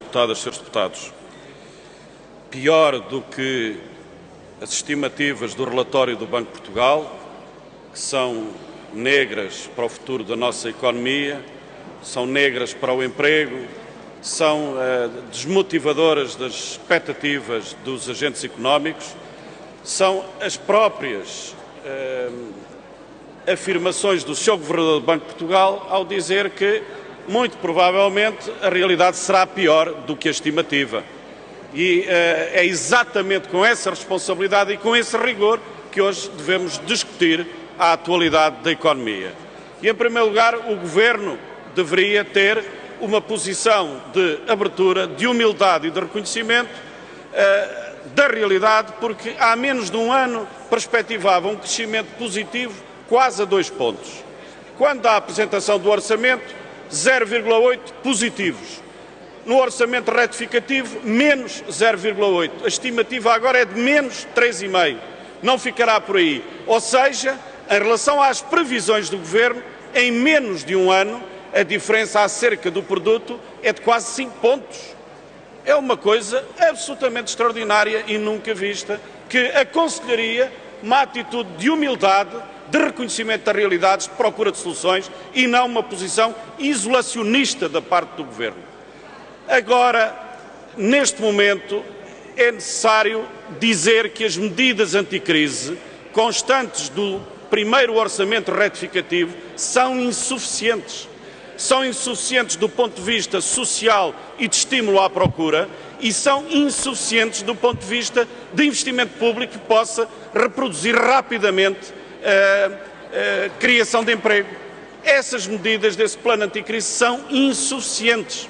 Deputadas, Srs. Deputados, pior do que as estimativas do relatório do Banco de Portugal, que são negras para o futuro da nossa economia, são negras para o emprego, são desmotivadoras das expectativas dos agentes económicos, são as próprias afirmações do Sr. Governador do Banco de Portugal ao dizer que, muito provavelmente, a realidade será pior do que a estimativa. E é exatamente com essa responsabilidade e com esse rigor que hoje devemos discutir a atualidade da economia. E, em primeiro lugar, o Governo deveria ter uma posição de abertura, de humildade e de reconhecimento da realidade, porque há menos de um ano perspectivava um crescimento positivo quase a 2 pontos. Quando à apresentação do orçamento, 0,8 positivos. No orçamento retificativo, menos 0,8. A estimativa agora é de menos 3,5. Não ficará por aí. Ou seja, em relação às previsões do Governo, em menos de um ano, a diferença acerca do produto é de quase 5 pontos. É uma coisa absolutamente extraordinária e nunca vista, que aconselharia uma atitude de humildade, de reconhecimento das realidades, de procura de soluções e não uma posição isolacionista da parte do Governo. Agora, neste momento, é necessário dizer que as medidas anticrise constantes do primeiro orçamento retificativo são insuficientes. São insuficientes do ponto de vista social e de estímulo à procura e são insuficientes do ponto de vista de investimento público que possa reproduzir rapidamente a criação de emprego. Essas medidas desse plano anticrise são insuficientes.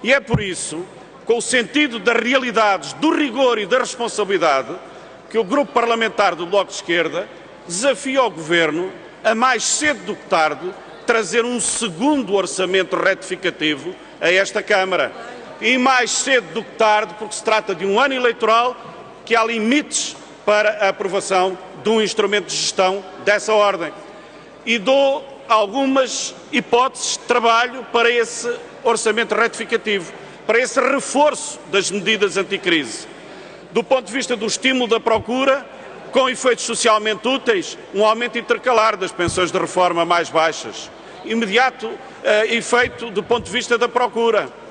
E é por isso, com o sentido das realidades, do rigor e da responsabilidade, que o Grupo Parlamentar do Bloco de Esquerda desafia o Governo a, mais cedo do que tarde, trazer um segundo orçamento retificativo a esta Câmara. E mais cedo do que tarde, porque se trata de um ano eleitoral que há limites para a aprovação de um instrumento de gestão dessa ordem. E dou algumas hipóteses de trabalho para esse orçamento retificativo, para esse reforço das medidas anticrise. Do ponto de vista do estímulo da procura, com efeitos socialmente úteis, um aumento intercalar das pensões de reforma mais baixas. Imediato efeito do ponto de vista da procura.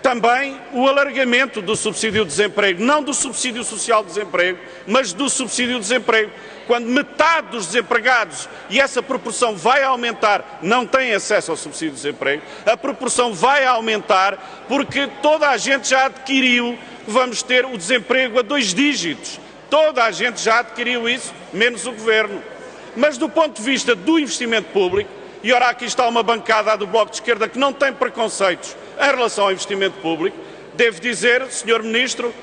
Também o alargamento do subsídio de desemprego, não do subsídio social de desemprego, mas do subsídio de desemprego. Quando metade dos desempregados, e essa proporção vai aumentar, não têm acesso ao subsídio de desemprego, a proporção vai aumentar porque toda a gente já adquiriu, vamos ter o desemprego a 2 dígitos. Toda a gente já adquiriu isso, menos o Governo. Mas do ponto de vista do investimento público, e ora aqui está uma bancada do Bloco de Esquerda que não tem preconceitos em relação ao investimento público, devo dizer, Sr. Ministro,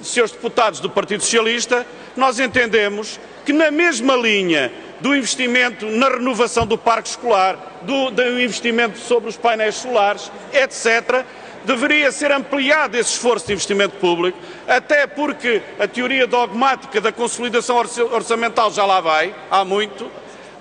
Srs. Deputados do Partido Socialista, nós entendemos que na mesma linha do investimento na renovação do parque escolar, do investimento sobre os painéis solares, etc., deveria ser ampliado esse esforço de investimento público, até porque a teoria dogmática da consolidação orçamental já lá vai, há muito,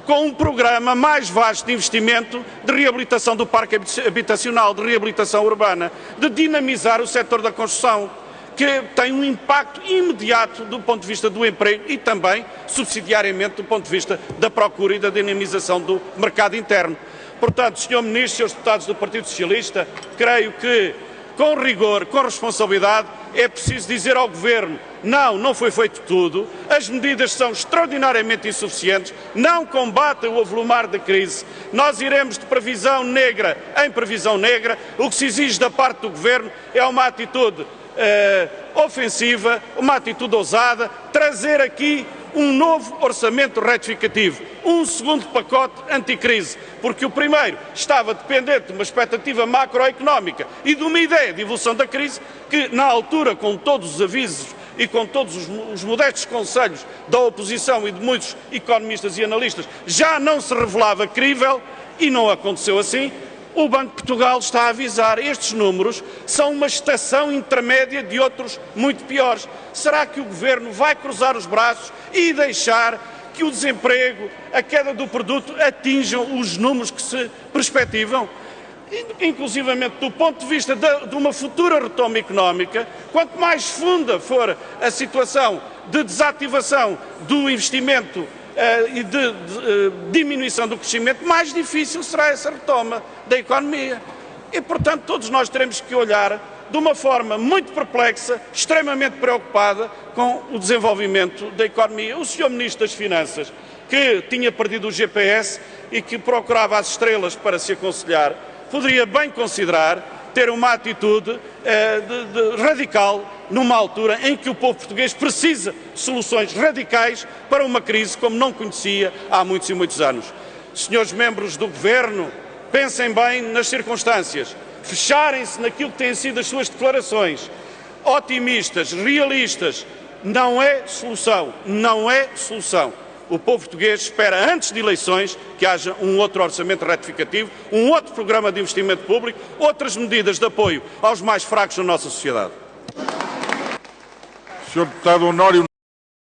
com um programa mais vasto de investimento de reabilitação do parque habitacional, de reabilitação urbana, de dinamizar o setor da construção, que tem um impacto imediato do ponto de vista do emprego e também, subsidiariamente, do ponto de vista da procura e da dinamização do mercado interno. Portanto, Sr. Ministro, Srs. Deputados do Partido Socialista, creio que, com rigor, com responsabilidade, é preciso dizer ao Governo: não foi feito tudo, as medidas são extraordinariamente insuficientes, não combatem o avolumar da crise, nós iremos de previsão negra em previsão negra, o que se exige da parte do Governo é uma atitude ofensiva, uma atitude ousada, trazer aqui um novo orçamento retificativo, um segundo pacote anticrise, porque o primeiro estava dependente de uma expectativa macroeconómica e de uma ideia de evolução da crise que, na altura, com todos os avisos e com todos os modestos conselhos da oposição e de muitos economistas e analistas, já não se revelava crível e não aconteceu assim. O Banco de Portugal está a avisar, estes números são uma estação intermédia de outros muito piores. Será que o Governo vai cruzar os braços e deixar que o desemprego, a queda do produto atinjam os números que se perspectivam? inclusivamente do ponto de vista de uma futura retoma económica, quanto mais funda for a situação de desativação do investimento e de diminuição do crescimento, mais difícil será essa retoma da economia. E, portanto, todos nós teremos que olhar de uma forma muito perplexa, extremamente preocupada com o desenvolvimento da economia. O Sr. Ministro das Finanças, que tinha perdido o GPS e que procurava as estrelas para se aconselhar, poderia bem considerar ter uma atitude radical numa altura em que o povo português precisa de soluções radicais para uma crise como não conhecia há muitos e muitos anos. Senhores membros do Governo, pensem bem nas circunstâncias, fecharem-se naquilo que têm sido as suas declarações, otimistas, realistas, não é solução, não é solução. O povo português espera, antes de eleições, que haja um outro orçamento retificativo, um outro programa de investimento público, outras medidas de apoio aos mais fracos da nossa sociedade. Sr. Deputado Honório